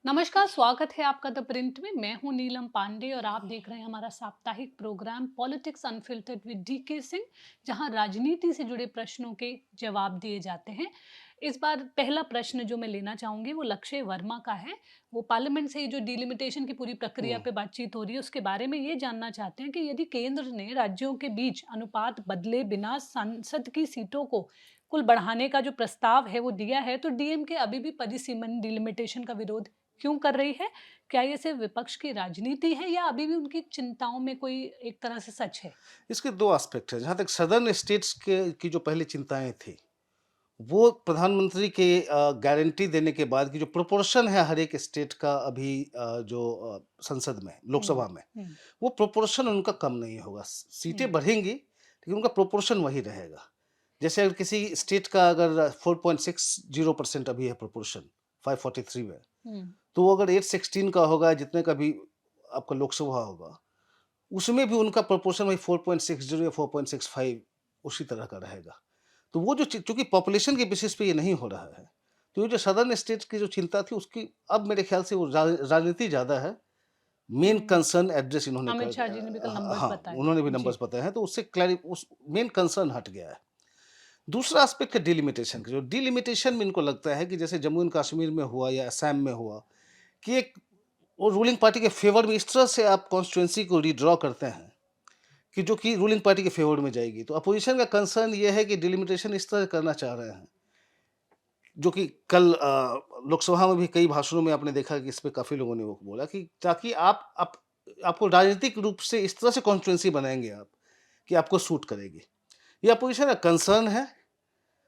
नमस्कार, स्वागत है आपका द प्रिंट में। मैं हूं नीलम पांडे और आप देख रहे हैं हमारा साप्ताहिक program politics unfiltered with DK Singh, जहां राजनीति से जुड़े प्रश्नों के जवाब दिए जाते हैं। इस बार पहला प्रश्न जो मैं लेना चाहूंगी वो लक्ष्य वर्मा का है। वो पार्लियामेंट से ही जो डिलिमिटेशन की पूरी प्रक्रिया हुँ। पे बातचीत हो रही है उसके बारे में ये जानना चाहते हैं कि यदि केंद्र ने राज्यों के बीच अनुपात बदले बिना संसद की सीटों को कुल बढ़ाने का जो प्रस्ताव है वो दिया है, तो डीएमके अभी भी परिसीमन डिलिमिटेशन का विरोध क्यों कर रही है? क्या ये सिर्फ़ विपक्ष की राजनीति है या अभी भी उनकी चिंताओं में कोई एक तरह से सच है? इसके 2 एस्पेक्ट हैं। जहाँ तक सदर्न स्टेट्स के की जो पहले चिंताएँ थी, वो प्रधानमंत्री के गारंटी देने के बाद की जो प्रोपोर्शन है हर एक स्टेट का अभी संसद में, हुँ, लोकसभा में, हुँ, वो प्रोपोर्शन उनका कम नहीं होगा। सीटें हुँ, बढ़ेंगी, लेकिन उनका प्रोपोर्शन वही रहेगा। जैसे अगर किसी स्टेट का अगर 4.60% अभी है प्रोपोर्शन, 543 में, हुँ, तो वो अगर 816 का होगा, जितने का भी आपका लोकसभा होगा, उसमें भी उनका प्रोपोर्शन वही 4.60 या 4.65 उसी तरह का रहेगा। तो वो जो चूँकि पॉपुलेशन के बेसिस पे ये नहीं हो रहा है, तो ये जो सदर्न स्टेट्स की जो चिंता थी उसकी अब मेरे ख़्याल से वो राजनीति ज़्यादा है। मेन हुँ। कंसर्न एड्रेस इन्होंने अमित शाह जी ने भी कल नंबर्स हाँ, बताए। उन्होंने भी जी। नंबर्स बताए हैं तो उससे उस मेन कंसर्न हट गया है। दूसरा एस्पेक्ट है डिलिमिटेशन का। जो डिलिमिटेशन में इनको लगता है कि जैसे जम्मू एंड कश्मीर में हुआ या असम में हुआ कि एक वो रूलिंग पार्टी के फ़ेवर में इस तरह से आप कॉन्स्टिट्यूएंसी को रिड्रॉ करते हैं कि जो कि रूलिंग पार्टी के फ़ेवर में जाएगी। तो अपोज़िशन का कंसर्न ये है कि डिलिमिटेशन इस तरह करना चाह रहे हैं, जो कि कल लोकसभा में भी कई भाषणों में आपने देखा कि इस पे काफ़ी लोगों ने वो बोला कि ताकि आपको राजनीतिक रूप से इस तरह से कॉन्स्टिट्यूएंसी बनाएँगे आप, कि आपको सूट करेगी। ये अपोज़िशन का कंसर्न है।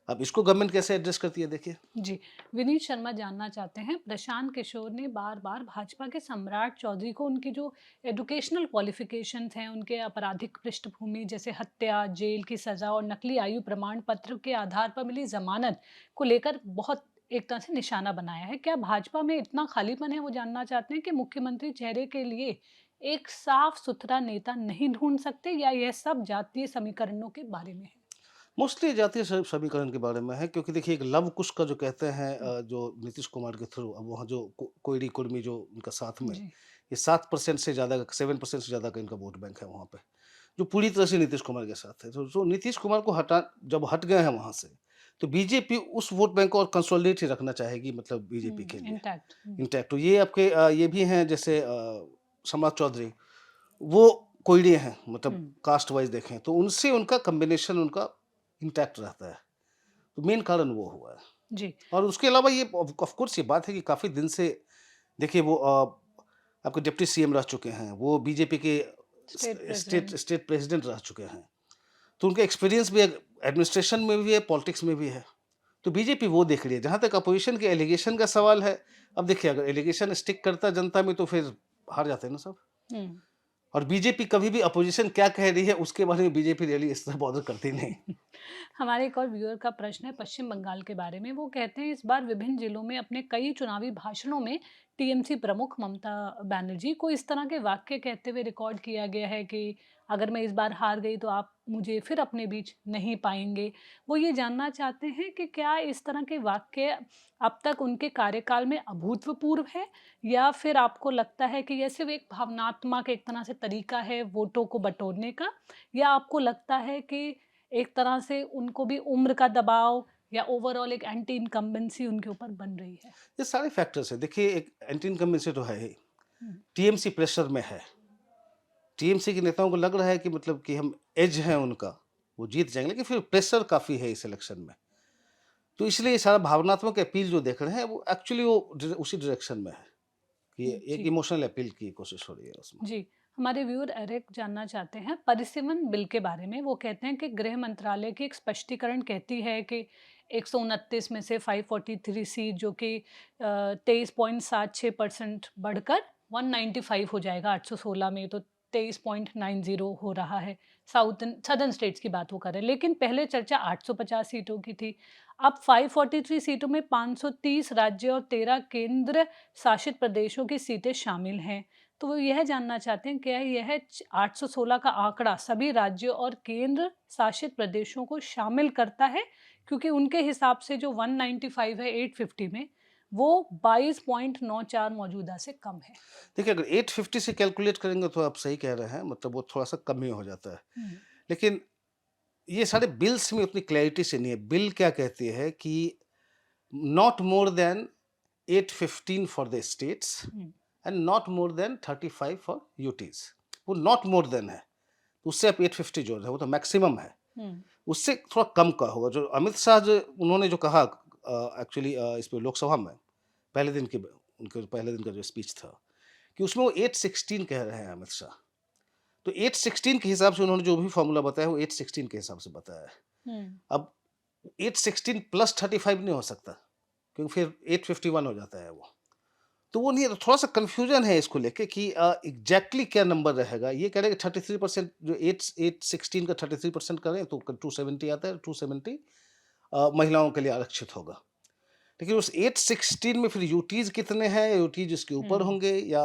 अब इसको गवर्नमेंट कैसे एड्रेस करती है देखिए। जी, विनीत शर्मा जानना चाहते हैं, प्रशांत किशोर ने बार-बार भाजपा के सम्राट चौधरी को उनकी जो एजुकेशनल क्वालिफ़िकेशंस हैं, उनके आपराधिक पृष्ठभूमि जैसे हत्या, जेल की सज़ा और नकली आयु प्रमाण पत्र के आधार पर मिली ज़मानत को लेकर बहुत एक तरह से निशाना बनाया है। क्या भाजपा में इतना खालीपन है? वो जानना चाहते हैं कि मुख्यमंत्री चेहरे के लिए एक साफ-सुथरा नेता नहीं ढूँढ सकते या यह सब जातीय समीकरणों के बारे में है? मोस्टली जातीय समीकरण के बारे में है क्योंकि देखिए एक लव कुश का जो कहते हैं हुँ, जो नीतीश कुमार के थ्रू अब वहाँ जो कोयरी कुर्मी जो उनका साथ में जी। ये 7% से ज़्यादा 7% से ज़्यादा का इनका वोट बैंक है वहाँ पे जो पूरी तरह से नीतीश कुमार के साथ है तो नीतीश कुमार को हटा जब हट गए हैं वहाँ से तो बीजेपी उस वोट बैंक को और कंसोलिडेट ही रखना चाहेगी मतलब बीजेपी के लिए इंटैक्ट। इंटैक्ट तो ये आपके ये भी हैं जैसे सम्राट चौधरी वो कोयड़े हैं मतलब हुँ, कास्ट वाइज देखें तो उनसे उनका कॉम्बिनेशन उनका इंटैक्ट रहता है तो मेन कारण वो हुआ है जी। और उसके अलावा ये ऑफ कोर्स ये बात है कि काफ़ी दिन से देखिए वो आपके डिप्टी सीएम रह चुके हैं, वो बीजेपी के state state president. State president रह चुके हैं, तो उनका एक्सपीरियंस भी एडमिनिस्ट्रेशन में भी है, पॉलिटिक्स में भी है। तो बीजेपी वो देख रही है। जहाँ तक अपोज़िशन के एलिगेशन का सवाल है, अब देखिए अगर एलिगेशन स्टिक करता है जनता में तो फिर हार जाते हैं ना सब। हुँ। और बीजेपी कभी भी अपोज़िशन क्या कह रही है उसके बारे में बीजेपी रियली इस तरह बॉदर करती नहीं। हमारे एक और व्यूअर का प्रश्न है पश्चिम बंगाल के बारे में। वो कहते हैं इस बार विभिन्न जिलों में अपने कई चुनावी भाषणों में टीएमसी प्रमुख ममता बनर्जी को इस तरह के वाक्य कहते हुए रिकॉर्ड किया गया है कि अगर मैं इस बार हार गई तो आप मुझे फिर अपने बीच नहीं पाएँगे। वो ये जानना चाहते हैं कि क्या इस तरह के वाक्य अब तक उनके कार्यकाल में अभूतपूर्व है या फिर आपको लगता है कि ये सिर्फ़ एक भावनात्मक एक तरह से तरीका है वोटों को बटोरने का? या आपको लगता है कि एक तरह से उनको भी उम्र का दबाव या ओवरऑल एक एंटी इनकम्बेंसी उनके ऊपर बन रही है? ये सारे फैक्टर्स हैं। देखिए एक एंटी इनकम्बेंसी तो है ही, हुँ, टीएमसी प्रेशर में है। टीएमसी के नेताओं को लग रहा है कि मतलब कि हम एज है उनका, वो जीत जाएँगे, लेकिन फिर प्रेशर काफ़ी है इस इलेक्शन में। तो इसलिए ये सारा भावनात्मक अपील जो देख रहे हैं, वो एक्चुअली वो उसी डायरेक्शन में है कि एक जी। इमोशनल अपील की कोशिश हो रही है उसमें। जी, हमारे व्यूअर एरिक जानना चाहते हैं परिसीमन बिल के बारे में। वो कहते हैं कि गृह मंत्रालय की एक स्पष्टीकरण कहती है कि 129 में से 543 सीट जो कि 23.76% बढ़कर 195 हो जाएगा 816 में, तो 23.90 हो रहा है। सदर्न स्टेट्स की बात वो कर रहे हैं, लेकिन पहले चर्चा 850 सीटों की थी। अब 543 सीटों में 530 राज्य और 13 केंद्र शासित प्रदेशों की सीटें शामिल हैं। तो वो यह जानना चाहते हैं क्या यह 816 का आंकड़ा सभी राज्यों और केंद्र शासित प्रदेशों को शामिल करता है? क्योंकि उनके हिसाब से जो 195 है 850 में, वो 22.94 मौजूदा से कम है। देखिए, अगर 850 से कैलकुलेट करेंगे तो आप सही कह रहे हैं, मतलब वो थोड़ा-सा कम ही हो जाता है। हुँ, लेकिन ये सारे बिल्स में उतनी क्लैरिटी से नहीं है। बिल क्या कहती है कि not more than 815 for the states hmm, and not more than 35 for UTs. वो नॉट मोर देन है, तो उससे आप 850 जोड़ रहे हैं, वो तो मैक्सिमम है। हुँ, उससे थोड़ा कम का होगा। जो अमित शाह जो उन्होंने जो कहा एक्चुअली इस पे लोकसभा में पहले दिन के उनके पहले दिन का जो स्पीच था, कि उसमें वो 816 कह रहे हैं अमित शाह। तो 816 के हिसाब से उन्होंने जो भी फ़ॉर्मूला बताया वो 816 के हिसाब से बताया है। हुँ, अब 816 प्लस 35 नहीं हो सकता, क्योंकि फिर 851 हो जाता है वो। तो वो नहीं है, तो थोड़ा-सा कन्फ्यूज़न है इसको लेके कि एग्ज़ैक्टली क्या नंबर रहेगा। ये कह रहे हैं कि 33% जो 816 का 33% करें तो 270 आता है, 270 महिलाओं के लिए आरक्षित होगा। लेकिन उस 816 में फिर यूटीज़ कितने हैं, यूटीज़ इसके ऊपर हुँ। होंगे, या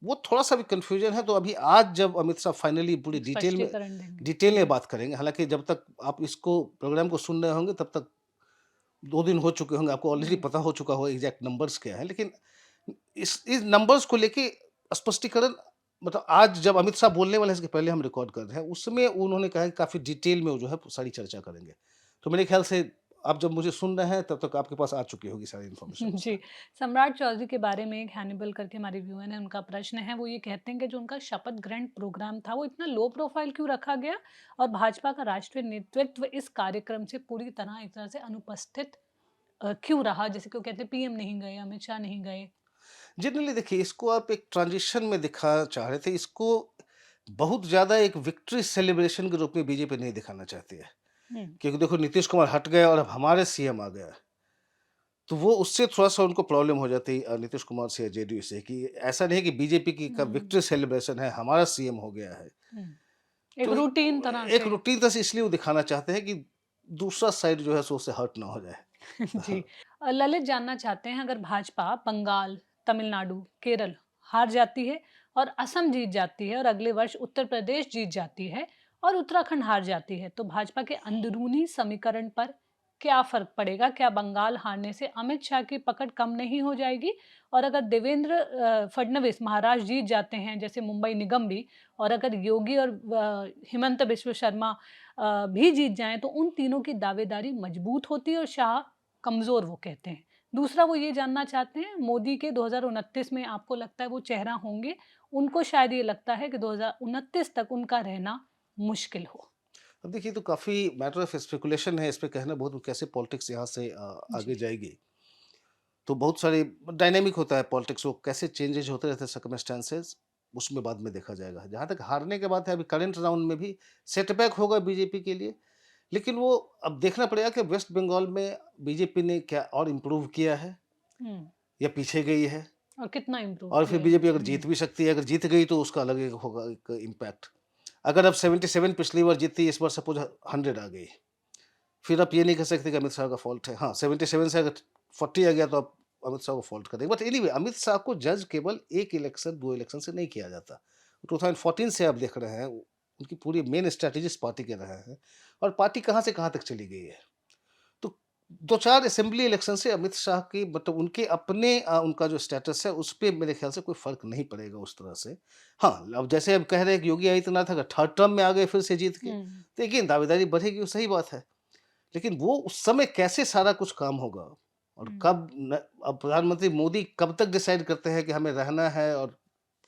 वो थोड़ा-सा भी कन्फ्यूज़न है। तो अभी आज जब अमित शाह फाइनली पूरी स्पष्टीकरण देंगे। डिटेल में हुँ, बात करेंगे, हालाँकि जब तक आप इसको प्रोग्राम को सुन रहे होंगे तब तक 2 दिन हो चुके होंगे, आपको ऑलरेडी हुँ, पता हो चुका होगा एग्ज़ैक्ट नंबर्स क्या हैं। लेकिन इस नंबर्स को लेके स्पष्टीकरण, मतलब आज जब अमित शाह बोलने वाले हैं, इसके पहले हम रिकॉर्ड कर रहे हैं, उसमें उन्होंने कहा है कि काफ़ी डिटेल में वो जो है सारी चर्चा करेंगे। तो मेरे ख़्याल से आप जब मुझे सुन रहे हैं तब तक आपके पास आ चुकी होगी सारी इन्फॉर्मेशन उसमें। जी। सम्राट चौधरी के बारे में एक हैनिबल करके हमारे व्यूअर हैं, उनका प्रश्न है, वो ये कहते हैं कि जो उनका शपथ ग्रहण प्रोग्राम था, वो इतना लो प्रोफ़ाइल क्यों रखा गया? और भाजपा का राष्ट्रीय नेतृत्व इस कार्यक्रम से पूरी तरह एक तरह से अनुपस्थित क्यों रहा? जैसे कि वो कहते हैं पीएम नहीं गए, अमित शाह नहीं गए। जनरली देखिए, इसको आप एक ट्रांजिशन में दिखाना चाह रहे थे, इसको बहुत ज़्यादा एक विक्ट्री सेलिब्रेशन के रूप में बीजेपी नहीं दिखाना चाहती है। हुँ, क्योंकि देखो, नीतीश कुमार हट गए और अब हमारे सीएम आ गया। तो वो उससे थोड़ा-सा उनको प्रॉब्लम हो जाती है नीतीश कुमार से या जेडीयू से, कि ऐसा नहीं है कि बीजेपी की का हुँ, विक्ट्री सेलिब्रेशन है, हमारा सीएम हो गया है। हुँ। एक तो रूटीन तरह एक से। रूटीन तरह से इसलिए वो दिखाना चाहते हैं कि दूसरा साइड जो है सो उससे हर्ट ना हो जाए। जी। हाँ। ललित जानना चाहते हैं, अगर भाजपा बंगाल, तमिलनाडु, केरल हार जाती है और असम जीत जाती है और अगले वर्ष उत्तर प्रदेश जीत जाती है और उत्तराखंड हार जाती है, तो भाजपा के अंदरूनी समीकरण पर क्या फ़र्क पड़ेगा? क्या बंगाल हारने से अमित शाह की पकड़ कम नहीं हो जाएगी? और अगर देवेंद्र फडणवीस महाराष्ट्र जीत जाते हैं, जैसे मुंबई निगम भी, और अगर योगी और हिमंत बिश्व शर्मा भी जीत जाएँ, तो उन तीनों की दावेदारी मजबूत होती है और शाह कमज़ोर वो कहते हैं। दूसरा वो ये जानना चाहते हैं, मोदी के 2029 में आपको लगता है वो चेहरा होंगे? उनको शायद ये लगता है कि 2029 तक उनका रहना मुश्किल हो। अब देखिए, तो काफ़ी मैटर ऑफ स्पेकुलेशन है, इस पे कहना बहुत, कैसे पॉलिटिक्स यहाँ से आगे जी। जाएगी। तो बहुत सारे डायनामिक होता है पॉलिटिक्स, वो कैसे चेंजेज होते रहते हैं सर्कमस्टेंसेस, उसमें बाद में देखा जाएगा। जहाँ तक हारने के बात है, अभी करंट राउंड में भी सेटबैक होगा बीजेपी के लिए। लेकिन वो अब देखना पड़ेगा कि वेस्ट बंगाल में बीजेपी ने क्या और इम्प्रूव किया है हुँ, या पीछे गई है। और कितना इम्प्रूव और फिर किया है? बीजेपी अगर हुँ, जीत भी सकती है, अगर जीत गई तो उसका अलग एक होगा एक इम्पैक्ट। अगर अब 77 पिछली बार जीती, इस बार सपोज 100 आ गई, फिर आप ये नहीं कह सकते कि अमित शाह का फॉल्ट है। हाँ, 77 से अगर 40 आ गया तो आप अमित शाह को फॉल्ट कर देंगे। बट एनीवे, अमित शाह को जज केवल 1 इलेक्शन, 2 इलेक्शन से नहीं किया जाता। 2014 से आप देख रहे हैं, उनकी पूरी मेन स्ट्रैटेजिस्ट पार्टी के रहे हैं, और पार्टी कहाँ से कहाँ तक चली गई है। तो 2-4 असेंबली इलेक्शन से अमित शाह की, मतलब उनके अपने उनका जो स्टेटस है, उस पे मेरे ख्याल से कोई फ़र्क नहीं पड़ेगा उस तरह से। हाँ, अब जैसे अब कह रहे हैं कि योगी आदित्यनाथ अगर थर्ड टर्म में आ गए फिर से जीत के, हुँ, देखिए दावेदारी बढ़ेगी, वो सही बात है। लेकिन वो उस समय कैसे सारा कुछ काम होगा, और हुँ, कब न, अब प्रधानमंत्री मोदी कब तक डिसाइड करते हैं कि हमें रहना है और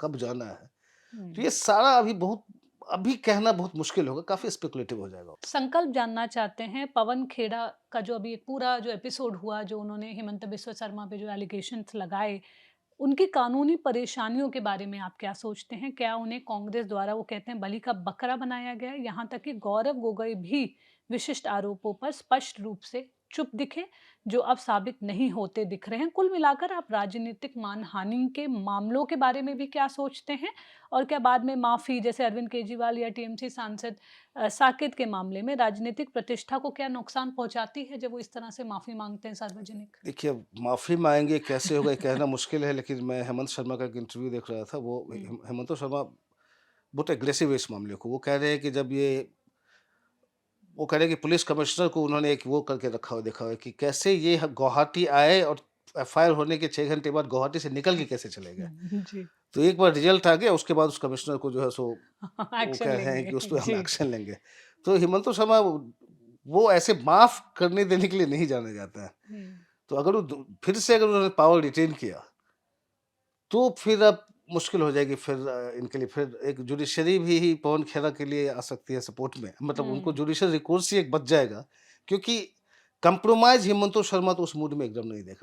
कब जाना है, तो हुँ। ये सारा अभी कहना बहुत मुश्किल होगा, काफी स्पेकुलेटिव हो जाएगा। संकल्प जानना चाहते हैं, पवन खेड़ा का जो अभी एक पूरा जो एपिसोड हुआ, जो उन्होंने हिमंत बिस्वा शर्मा पे जो एलिगेशंस लगाए, उनकी कानूनी परेशानियों के बारे में आप क्या सोचते हैं? क्या उन्हें कांग्रेस द्वारा वो कहते हैं बलि का बकरा बनाया गया है? यहाँ तक कि गौरव गोगोई भी विशिष्ट आरोपों पर स्पष्ट रूप से चुप दिखे, जो अब साबित नहीं होते दिख रहे हैं। कुल मिलाकर आप राजनीतिक मानहानि के मामलों के बारे में भी क्या सोचते हैं? और क्या बाद में माफ़ी, जैसे अरविंद केजरीवाल या टीएमसी सांसद साकेत के मामले में राजनीतिक प्रतिष्ठा को क्या नुकसान पहुँचाती है, जब वो इस तरह से माफ़ी माँगते हैं सार्वजनिक? देखिए, अब माफी मांगेंगे कैसे होगा ये कहना मुश्किल है, लेकिन मैं हेमंत शर्मा का एक इंटरव्यू देख रहा था, वो हुँ, हेमंत शर्मा बहुत एग्रेसिव है इस मामले को। वो कह रहे हैं कि जब ये वो कह रहे हैं कि पुलिस कमिश्नर को उन्होंने एक वो करके रखा हुआ देखा हुआ है कि कैसे ये गुवाहाटी आए और एफआईआर होने के 6 घंटे बाद गुवाहाटी से निकल के कैसे चले गए? जी। तो एक बार रिजल्ट आ गया, उसके बाद उस कमिश्नर को जो है सो वो एक्शन कह रहे हैं लेंगे। कि उस पे हम जी। एक्शन लेंगे। तो हिमंता शर्मा वो ऐसे माफ़ करने देने के लिए नहीं जाने जाता है। हुँ। तो अगर वो दु फिर से अगर उन्होंने पावर रिटेन किया, तो फिर अब मुश्किल हो जाएगी फिर इनके लिए फिर एक जुडिशरी भी पवन खेरा के लिए आ सकती है सपोर्ट में। मतलब उनको हुँ। जुडिशियल रिकोर्स ही एक बच जाएगा, क्योंकि कंप्रोमाइज़ हिमंता शर्मा तो उस मूड में एकदम नहीं दिख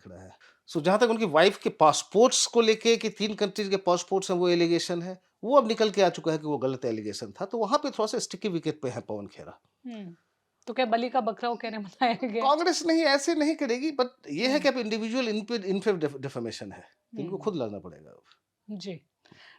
रहा है। सो जहाँ तक उनकी वाइफ़ के पासपोर्ट्स को लेके कि 3 कंट्रीज़ के पासपोर्ट्स हैं वो एलिगेशन है, वो अब निकल के आ चुका है कि वो गलत एलिगेशन था। तो वहाँ पे थोड़ा-सा स्टिकी विकेट पे है पवन खेरा। हुँ। तो क्या बलि का बकरा वो कहने बनाया गया? कांग्रेस नहीं ऐसे नहीं करेगी, बट ये है हुँ। कि अब इंडिविजुअल इन पे डिफेमेशन है, तो इनको हुँ। खुद लड़ना पड़ेगा अब। जी।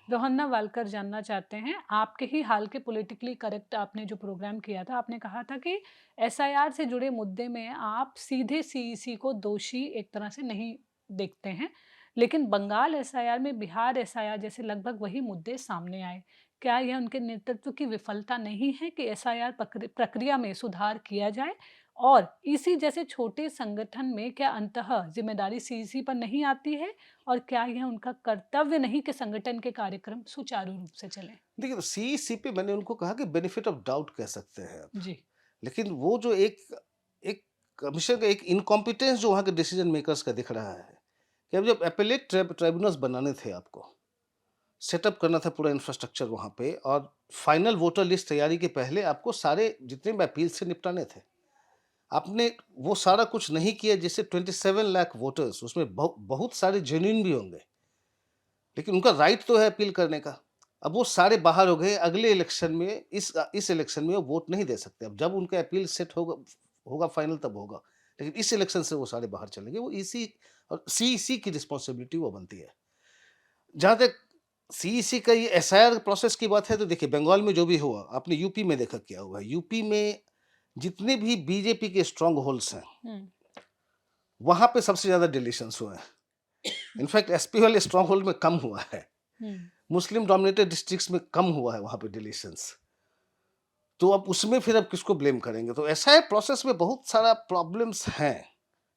रोहन्ना वालकर जानना चाहते हैं, आपके ही हाल के पॉलिटिकली करेक्ट आपने जो प्रोग्राम किया था, आपने कहा था कि एसआईआर से जुड़े मुद्दे में आप सीधे सीईसी को दोषी एक तरह से नहीं देखते हैं, लेकिन बंगाल एसआईआर में बिहार एसआईआर जैसे लगभग वही मुद्दे सामने आए। क्या यह उनके नेतृत्व की विफलता नहीं है कि एसआईआर प्रक्रिया में सुधार किया जाए? और ईसी जैसे छोटे संगठन में क्या अंततः जिम्मेदारी सीईसी पर नहीं आती है? और क्या यह उनका कर्तव्य नहीं कि संगठन के कार्यक्रम सुचारू रूप से चलें? देखिए, तो सीईसी पे मैंने उनको कहा कि बेनिफिट ऑफ डाउट कह सकते हैं आप। जी। लेकिन वो जो एक एक कमीशन का एक इनकॉम्पिटेंस जो वहाँ के डिसीजन मेकर्स का दिख रहा है, कि अब जब एपेलेट ट्राइब्यूनल्स बनाने थे आपको, सेटअप करना था पूरा इंफ्रास्ट्रक्चर वहाँ पे, और फाइनल वोटर लिस्ट तैयारी के पहले आपको सारे जितने भी अपील्स थे निपटाने थे। आपने वो सारा कुछ नहीं किया, जिससे 27 लाख वोटर्स उसमें बहुत सारे जेन्युइन भी होंगे, लेकिन उनका राइट तो है अपील करने का। अब वो सारे बाहर हो गए, अगले इलेक्शन में इस इलेक्शन में वो वोट नहीं दे सकते। अब जब उनका अपील सेट होगा होगा फाइनल तब होगा। लेकिन इस इलेक्शन से वो सारे बाहर चले गए। वो ईसी और सीईसी की रिस्पॉन्सिबिलिटी वो बनती है। जहाँ तक सीईसी का ये एसआईआर प्रोसेस की बात है, तो देखिए बंगाल में जो भी हुआ, आपने यूपी में देखा क्या हुआ है। यूपी में जितने भी बीजेपी के स्ट्रॉन्ग होल्ड्स हैं, हुँ। वहाँ पे सबसे ज़्यादा डिलीशंस हुए हैं। इनफैक्ट एसपी वाले स्ट्रॉन्ग होल्ड में कम हुआ है। हुँ। मुस्लिम डोमिनेटेड डिस्ट्रिक्ट्स में कम हुआ है वहाँ पे डिलीशंस। तो अब उसमें फिर अब किसको ब्लेम करेंगे? तो ऐसा है, प्रोसेस में बहुत सारा प्रॉब्लम्स हैं।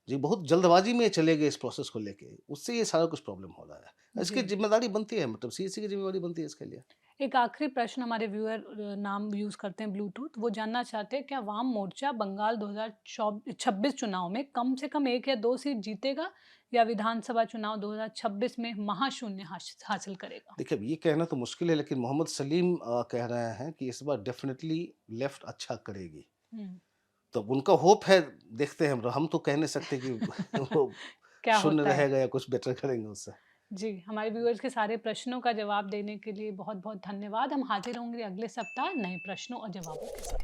जी, बहुत जल्दबाजी में चले गए इस प्रोसेस को लेके, उससे ये सारा कुछ प्रॉब्लम हो रहा है। इसकी जी। ज़िम्मेदारी बनती है, मतलब सीईसी की ज़िम्मेदारी बनती है इसके लिए। एक आखिरी प्रश्न हमारे व्यूअर नाम यूज़ करते हैं ब्लूटूथ, वो जानना चाहते हैं क्या वाम मोर्चा बंगाल 2026 चुनाव में कम से कम 1 या 2 सीट जीतेगा या विधानसभा चुनाव 2026 में महाशून्य हासिल करेगा? देखिए, अब ये कहना तो मुश्किल है, लेकिन मोहम्मद सलीम कह रहे हैं कि इस बार डेफ़िनिटली लेफ्ट अच्छा करेगी। हुँ। तो अब उनका होप है, देखते हैं। हम तो कह नहीं सकते कि वो क्या शून्य होता है? रहेगा या कुछ बेटर करेंगे उससे। जी, हमारे व्यूअर्स के सारे प्रश्नों का जवाब देने के लिए बहुत-बहुत धन्यवाद। हम हाज़िर होंगे अगले सप्ताह नए प्रश्नों और जवाबों के साथ।